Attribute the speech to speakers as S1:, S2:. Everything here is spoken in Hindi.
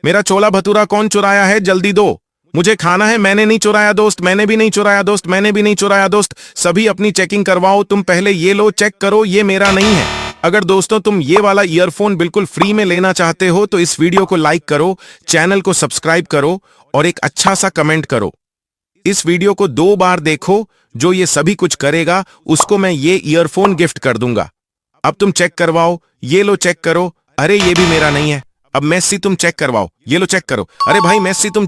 S1: मेरा छोला भटूरा कौन चुराया है, जल्दी दो, मुझे खाना है। मैंने नहीं चुराया दोस्त, मैंने भी नहीं चुराया दोस्त, मैंने भी नहीं चुराया दोस्त। सभी अपनी चेकिंग करवाओ, तुम पहले ये लो, चेक करो, ये मेरा नहीं है। अगर दोस्तों तुम ये वाला ईयरफोन बिल्कुल फ्री में लेना चाहते हो तो इस वीडियो को लाइक करो, चैनल को सब्सक्राइब करो और एक अच्छा सा कमेंट करो। इस वीडियो को 2 बार देखो, जो ये सभी कुछ करेगा उसको मैं ये ईयरफोन गिफ्ट कर दूंगा। अब तुम चेक करवाओ, ये लो चेक करो। अरे ये भी मेरा नहीं है। अब मेस्सी तुम चेक करवाओ, ये लो चेक करो। अरे भाई मेस्सी तुम